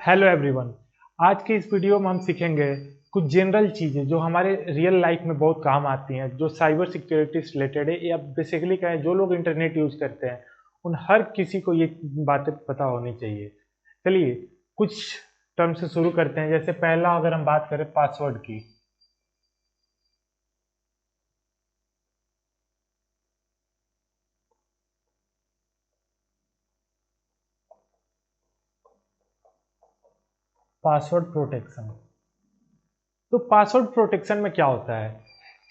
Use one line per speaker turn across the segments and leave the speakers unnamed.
Hello everyone. आज के इस वीडियो में हम सीखेंगे कुछ जनरल चीज़ें जो हमारे रियल लाइफ में बहुत काम आती हैं, जो साइबर सिक्योरिटी से रिलेटेड है, या बेसिकली कहें जो लोग इंटरनेट यूज़ करते हैं उन हर किसी को ये बातें पता होनी चाहिए। चलिए कुछ टर्म से शुरू करते हैं। जैसे पहला अगर हम बात करें पासवर्ड की, पासवर्ड प्रोटेक्शन। तो पासवर्ड प्रोटेक्शन में क्या होता है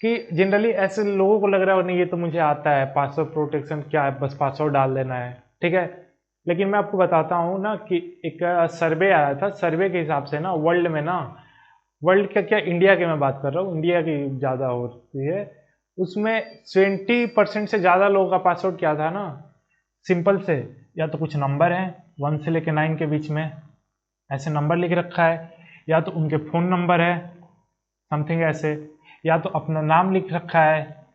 कि जनरली ऐसे लोगों को लग रहा है नहीं ये तो मुझे आता है, पासवर्ड प्रोटेक्शन क्या है, बस पासवर्ड डाल देना है, ठीक है। लेकिन मैं आपको बताता हूँ ना कि एक सर्वे आया था। सर्वे के हिसाब से ना वर्ल्ड में ना, वर्ल्ड का क्या, इंडिया की मैं बात कर रहा हूँ, इंडिया की ज़्यादा होती है। उसमें 20% से ज़्यादा लोगों का पासवर्ड क्या था ना, सिंपल से या तो कुछ नंबर है 1 से लेकर 9 के बीच में, ऐसे नंबर लिख रखा है, या तो उनके फ़ोन नंबर है समथिंग ऐसे, या तो अपना नाम लिख रखा है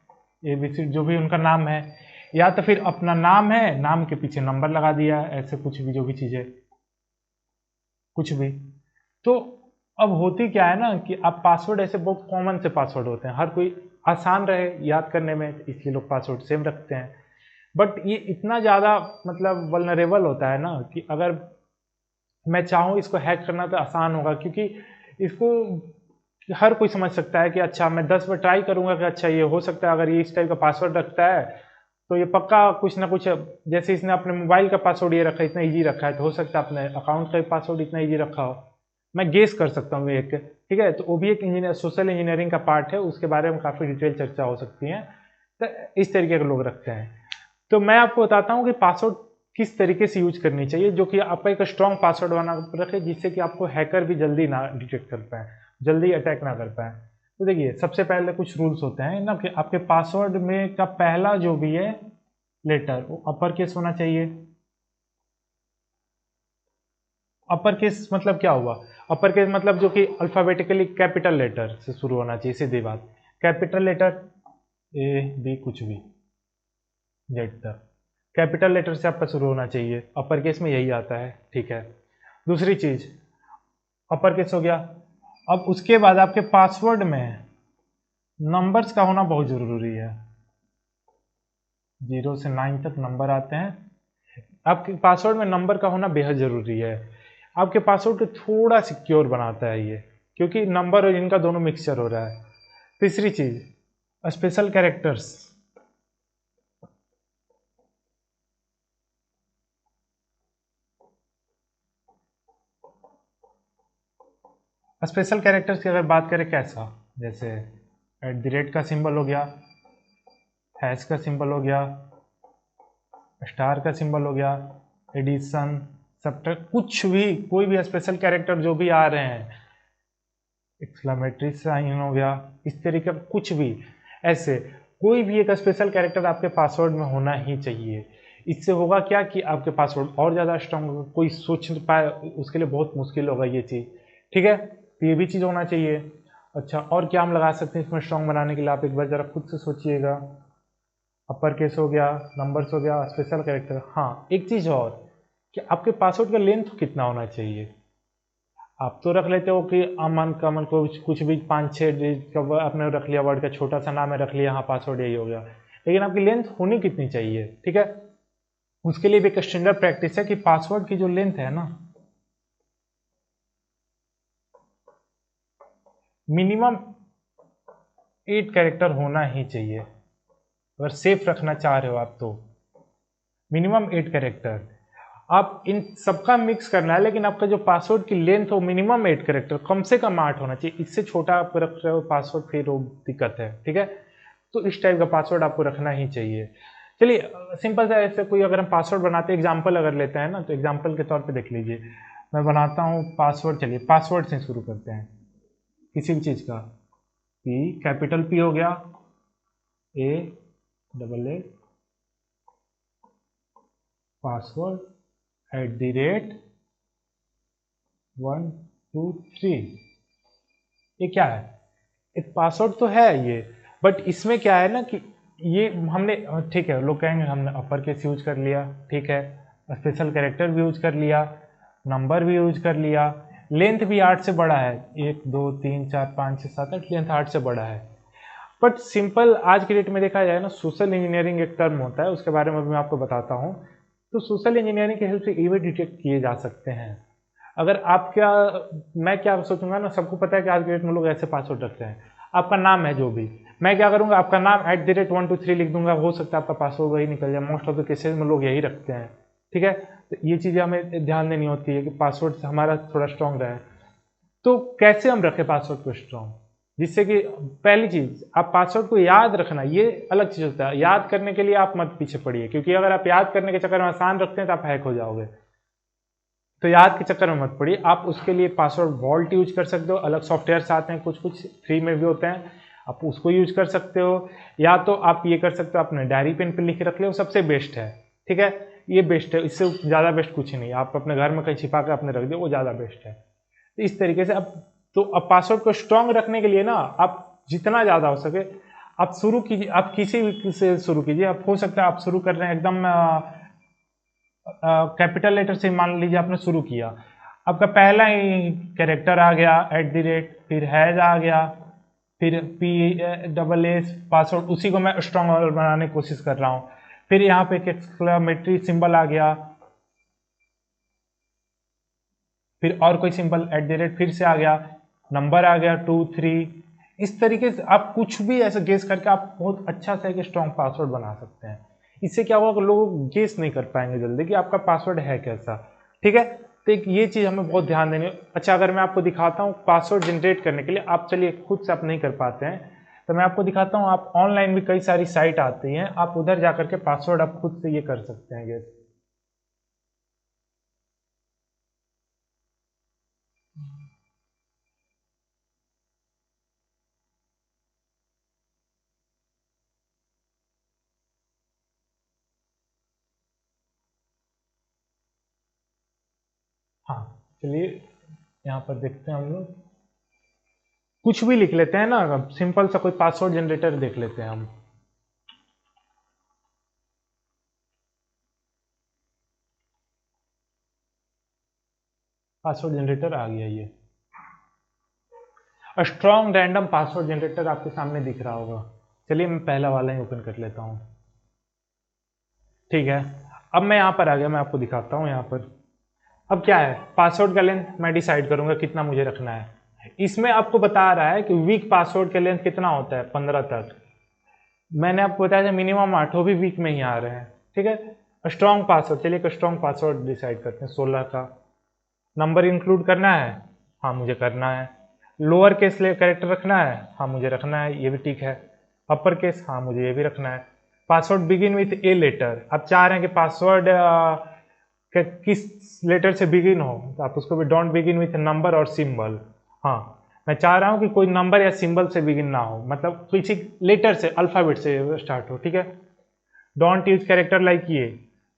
ABC जो भी उनका नाम है, या तो फिर अपना नाम है, नाम के पीछे नंबर लगा दिया, ऐसे कुछ भी, जो भी चीज़ें कुछ भी। तो अब होती क्या है ना कि अब पासवर्ड ऐसे बहुत कॉमन से पासवर्ड होते हैं, हर कोई आसान रहे याद करने में, इसलिए लोग पासवर्ड सेम रखते हैं। बट ये इतना ज़्यादा मतलब वल्नरेबल होता है ना कि अगर मैं चाहूँ इसको हैक करना तो आसान होगा, क्योंकि इसको हर कोई समझ सकता है कि अच्छा मैं 10 बार ट्राई करूंगा कि अच्छा ये हो सकता है, अगर ये इस टाइप का पासवर्ड रखता है तो ये पक्का कुछ ना कुछ, जैसे इसने अपने मोबाइल का पासवर्ड ये रखा है, इतना इजी रखा है, तो हो सकता है अपने अकाउंट का पासवर्ड इतना इजी रखा हो। मैं गेस कर सकता हूँ एक, ठीक है। तो वो भी एक इंजीनियर, सोशल इंजीनियरिंग का पार्ट है, उसके बारे में काफ़ी डिटेल चर्चा हो सकती है। तो इस तरीके के लोग रखते हैं। तो मैं आपको बताता हूँ कि पासवर्ड किस तरीके से यूज करनी चाहिए, जो कि आपका एक स्ट्रॉन्ग पासवर्ड बना रखे, जिससे कि आपको हैकर भी जल्दी ना डिटेक्ट कर पाए, जल्दी अटैक ना कर पाए। तो देखिए सबसे पहले कुछ रूल्स होते हैं ना कि आपके पासवर्ड में का पहला जो भी है लेटर वो अपर केस होना चाहिए। अपर केस मतलब क्या हुआ, अपर केस मतलब जो कि अल्फाबेटिकली कैपिटल लेटर से शुरू होना चाहिए, सीधी बात। कैपिटल लेटर A B कुछ भी जेड तक कैपिटल लेटर से आपका शुरू होना चाहिए, अपर केस में यही आता है, ठीक है। दूसरी चीज, अपर केस हो गया। अब उसके बाद आपके पासवर्ड में नंबर्स का होना बहुत जरूरी है। 0 से 9 तक नंबर आते हैं, आपके पासवर्ड में नंबर का होना बेहद जरूरी है। आपके पासवर्ड को थोड़ा सिक्योर बनाता है ये, क्योंकि नंबर और इनका दोनों मिक्सचर हो रहा है। तीसरी चीज, स्पेशल कैरेक्टर्स। स्पेशल कैरेक्टर्स की अगर बात करें कैसा, जैसे @ का सिंबल हो गया, हैश का सिंबल हो गया, स्टार का सिंबल हो गया, एडिशन, सब्ट्रैक्ट, कुछ भी, कोई भी स्पेशल कैरेक्टर जो भी आ रहे हैं, एक्सक्लामेटरी साइन हो गया, इस तरीके का कुछ भी, ऐसे कोई भी एक स्पेशल कैरेक्टर आपके पासवर्ड में होना ही चाहिए। इससे होगा क्या कि आपके पासवर्ड और ज़्यादा स्ट्रांग होगा, कोई सोच नहीं पाए उसके लिए बहुत मुश्किल होगा ये चीज़, ठीक है। तो ये भी चीज़ होना चाहिए। अच्छा, और क्या हम लगा सकते हैं इसमें स्ट्रांग बनाने के लिए, आप एक बार ज़रा खुद से सोचिएगा। अपर केस हो गया, नंबर्स हो गया, स्पेशल कैरेक्टर। हाँ, एक चीज़ और कि आपके पासवर्ड का लेंथ कितना होना चाहिए। आप तो रख लेते हो कि अमन कमन को कुछ भी 5-6 डिजिट का आपने रख लिया, वर्ड का छोटा सा नाम है रख लिया, हाँ पासवर्ड यही हो गया। लेकिन आपकी लेंथ होनी कितनी चाहिए, ठीक है। उसके लिए भी एक स्टैंडर्ड प्रैक्टिस है कि पासवर्ड की जो लेंथ है ना, मिनिमम 8 कैरेक्टर होना ही चाहिए। अगर सेफ रखना चाह रहे हो आप तो मिनिमम 8 कैरेक्टर। आप इन सबका मिक्स करना है, लेकिन आपका जो पासवर्ड की लेंथ हो मिनिमम 8 कैरेक्टर, कम से कम 8 होना चाहिए। इससे छोटा आप रख रहे हो पासवर्ड फिर वो दिक्कत है, ठीक है। तो इस टाइप का पासवर्ड आपको रखना ही चाहिए। चलिए सिंपल सा ऐसे कोई अगर हम पासवर्ड बनाते हैं, एग्जाम्पल अगर लेते हैं ना, तो एग्जाम्पल के तौर पे देख लीजिए। मैं बनाता हूँ पासवर्ड, चलिए पासवर्ड से शुरू करते हैं किसी भी चीज़ का। P, कैपिटल P हो गया, A पासवर्ड @123। ये क्या है, एक पासवर्ड तो है ये, बट इसमें क्या है ना कि ये हमने, ठीक है लोग कहेंगे हमने अपर केस यूज कर लिया, ठीक है, स्पेशल कैरेक्टर भी यूज कर लिया, नंबर भी यूज कर लिया, लेंथ भी 8 से बड़ा है, 1 2 3 4 5 6 7 8, लेंथ 8 से बड़ा है। बट सिंपल आज के डेट में देखा जाए ना, सोशल इंजीनियरिंग एक टर्म होता है, उसके बारे में भी मैं आपको बताता हूँ। तो सोशल इंजीनियरिंग की हेल्प से इवेंट डिटेक्ट किए जा सकते हैं। अगर आप क्या, मैं क्या सोचूंगा ना, सबको पता है कि आज के डेट में लोग ऐसे पासवर्ड रखते हैं। आपका नाम है जो भी, मैं क्या करूंगा, आपका नाम @123 लिख दूंगा, हो सकता है आपका पासवर्ड वही निकल जाए। मोस्ट ऑफ द केसेस में लोग यही रखते हैं, ठीक है। तो ये चीज़ें हमें ध्यान देनी होती है कि पासवर्ड हमारा थोड़ा स्ट्रांग रहे। तो कैसे हम रखें पासवर्ड को स्ट्रांग, जिससे कि पहली चीज, आप पासवर्ड को याद रखना, ये अलग चीज होता है। याद करने के लिए आप मत पीछे पड़िए, क्योंकि अगर आप याद करने के चक्कर में आसान रखते हैं तो आप हैक हो जाओगे। तो याद के चक्कर में मत पड़िए। आप उसके लिए पासवर्ड वॉल्ट यूज कर सकते हो, अलग सॉफ्टवेयर आते हैं, कुछ कुछ फ्री में भी होते हैं, आप उसको यूज कर सकते हो। या तो आप ये कर सकते हो, अपने डायरी पेन पे लिख के रख ले, वो सबसे बेस्ट है, ठीक है। ये बेस्ट है, इससे ज़्यादा बेस्ट कुछ नहीं। आप अपने घर में कहीं छिपा कर अपने रख दो, वो ज़्यादा बेस्ट है। इस तरीके से अब पासवर्ड को स्ट्रांग रखने के लिए ना, आप जितना ज़्यादा हो सके आप शुरू कीजिए। आप किसी भी से शुरू कीजिए। आप हो सकता है आप शुरू कर रहे हैं एकदम कैपिटल लेटर से, मान लीजिए आपने शुरू किया, आपका पहला ही कैरेक्टर आ गया @ फिर हैज आ गया, फिर PSS पासवर्ड, उसी को मैं स्ट्रांग बनाने की कोशिश कर रहा हूँ। फिर यहाँ पे एक एक्सक्लेमेटरी सिंबल आ गया, फिर और कोई सिंबल @ फिर से आ गया, नंबर आ गया 2 3। इस तरीके से आप कुछ भी ऐसे गेस करके आप बहुत अच्छा सा एक स्ट्रॉन्ग पासवर्ड बना सकते हैं। इससे क्या होगा कि लोग गेस नहीं कर पाएंगे जल्दी कि आपका पासवर्ड है कैसा, ठीक है। तो एक ये चीज़ हमें बहुत ध्यान देनी है। अच्छा, अगर मैं आपको दिखाता हूँ पासवर्ड जनरेट करने के लिए, आप चलिए खुद से आप नहीं कर पाते हैं तो मैं आपको दिखाता हूँ। आप ऑनलाइन भी कई सारी साइट आती हैं, आप उधर जा करके पासवर्ड आप खुद से ये कर सकते हैं गेस। हाँ, चलिए यहाँ पर देखते हैं हम लोग, कुछ भी लिख लेते हैं ना, सिंपल सा कोई पासवर्ड जनरेटर देख लेते हैं हम। पासवर्ड जनरेटर आ गया, ये स्ट्रॉन्ग रैंडम पासवर्ड जनरेटर आपके सामने दिख रहा होगा। चलिए मैं पहला वाला ही ओपन कर लेता हूँ, ठीक है। अब मैं यहाँ पर आ गया, मैं आपको दिखाता हूँ यहाँ पर। अब क्या है, पासवर्ड का लेंथ मैं डिसाइड करूंगा कितना मुझे रखना है। इसमें आपको बता रहा है कि वीक पासवर्ड का लेंथ कितना होता है, 15 तक। मैंने आपको बताया था मिनिमम 8 भी वीक में ही आ रहे हैं, ठीक है। स्ट्रॉन्ग पासवर्ड, चलिए एक स्ट्रॉन्ग पासवर्ड डिसाइड करते हैं 16 का। नंबर इंक्लूड करना है, हाँ मुझे करना है। लोअर केस कैरेक्टर रखना है, हाँ मुझे रखना है, ये भी ठीक है। अपर केस, हाँ मुझे ये भी रखना है। Password begin with a letter, आप चाह रहे हैं कि पासवर्ड किस लेटर से बिगिन हो, तो आप उसको भी डोंट बिगिन विथ नंबर और सिंबल। हाँ, मैं चाह रहा हूँ कि कोई नंबर या सिंबल से बिगिन ना हो, मतलब किसी लेटर से, अल्फाबेट से स्टार्ट हो, ठीक है। डोंट यूज कैरेक्टर लाइक ये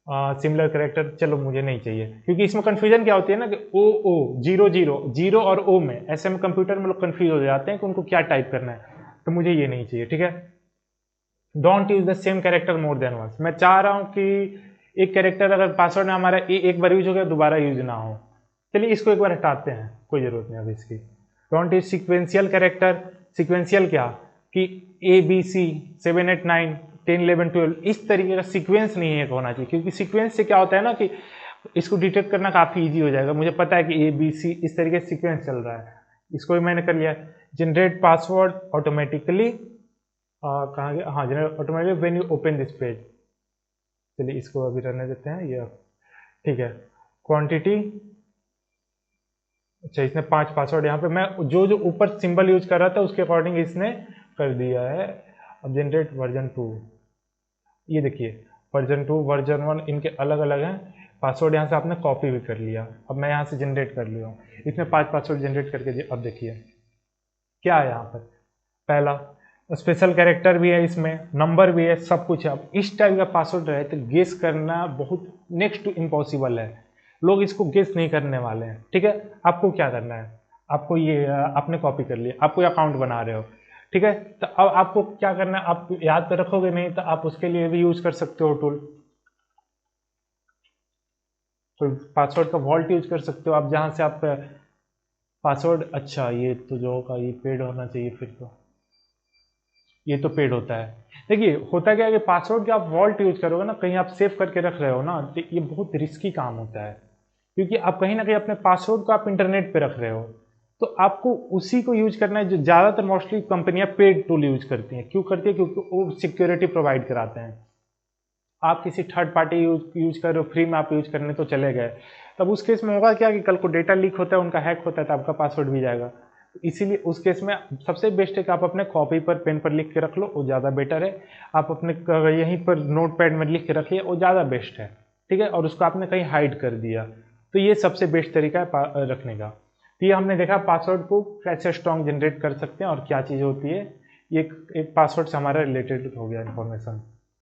सिमिलर कैरेक्टर, चलो मुझे नहीं चाहिए, क्योंकि इसमें कंफ्यूजन क्या होती है ना कि ओ 0 और ओ में, ऐसे में कंप्यूटर में लोग कंफ्यूज हो जाते हैं कि उनको क्या टाइप करना है। तो मुझे ये नहीं चाहिए, ठीक है। Don't use the same character more than once, मैं चाह रहा हूँ कि एक कैरेक्टर अगर पासवर्ड में हमारा एक बार यूज हो गया दोबारा यूज ना हो। चलिए इसको एक बार हटाते हैं, कोई जरूरत नहीं अभी इसकी। Don't use sequential character, sequential क्या कि ABC 7 8 9 10 11 12, इस तरीके का सीक्वेंस नहीं है होना चाहिए, क्योंकि सीक्वेंस से क्या होता है ना कि इसको डिटेक्ट करना काफ़ी इजी हो जाएगा। मुझे पता है कि ABC इस तरीके से सीक्वेंस चल रहा है, इसको भी मैंने कर लिया। जनरेट पासवर्ड ऑटोमेटिकली, कहाँ गया, हाँ, generate automatically when you open this page. चलिए इसको अभी रहने देते हैं, ये ठीक है। क्वांटिटी, अच्छा इसने 5 पासवर्ड, यहाँ पे मैं जो जो ऊपर सिंबल यूज कर रहा था उसके अकॉर्डिंग इसने कर दिया है। अब जनरेट वर्जन 2, ये देखिए वर्जन 2 वर्जन 1 इनके अलग अलग हैं। पासवर्ड यहाँ से आपने कॉपी भी कर लिया, अब मैं यहाँ से जनरेट कर लिया हूँ। इसने 5 पासवर्ड जनरेट करके दिया। अब देखिए क्या है यहाँ पर, पहला स्पेशल कैरेक्टर भी है, इसमें नंबर भी है, सब कुछ है। अब इस टाइप का पासवर्ड रहे तो गेस करना बहुत नेक्स्ट टू इम्पॉसिबल है, लोग इसको गेस नहीं करने वाले हैं, ठीक है। आपको क्या करना है, आपको ये आपने कॉपी कर लिया, आपको अकाउंट बना रहे हो, ठीक है। तो अब आपको क्या करना है, आप याद तो रखोगे नहीं, तो आप उसके लिए भी यूज कर सकते हो टूल। तो पासवर्ड का वॉल्ट यूज कर सकते हो आप, जहाँ से आप पासवर्ड, अच्छा ये तो जो होगा ये पेड होना चाहिए, फिर तो ये तो पेड होता है। देखिए होता क्या है कि पासवर्ड का आप वॉल्ट यूज करोगे ना, कहीं आप सेव करके रख रहे हो ना, तो ये बहुत रिस्की काम होता है, क्योंकि आप कहीं ना कहीं अपने पासवर्ड को आप इंटरनेट पे रख रहे हो, तो आपको उसी को यूज करना है जो ज़्यादातर मोस्टली कंपनियां पेड टूल यूज करती हैं। क्यों करती है? क्योंकि वो सिक्योरिटी प्रोवाइड कराते हैं। आप किसी थर्ड पार्टी यूज कर रहे हो, फ्री में आप यूज करने तो चले गए, तब उस केस में होगा क्या कि कल को डेटा लीक होता है, उनका हैक होता है, तो आपका पासवर्ड भी जाएगा। इसीलिए उस केस में सबसे बेस्ट है कि आप अपने कॉपी पर पेन पर लिख के रख लो, वो ज़्यादा बेटर है। आप अपने यहीं पर नोट पैड में लिख के रखिए, वो ज़्यादा बेस्ट है, ठीक है। और उसको आपने कहीं हाइड कर दिया, तो ये सबसे बेस्ट तरीका है रखने का। तो ये हमने देखा पासवर्ड को कैसे स्ट्रॉन्ग जनरेट कर सकते हैं और क्या चीज़ होती है। ये एक पासवर्ड से हमारा रिलेटेड हो गया इन्फॉर्मेशन।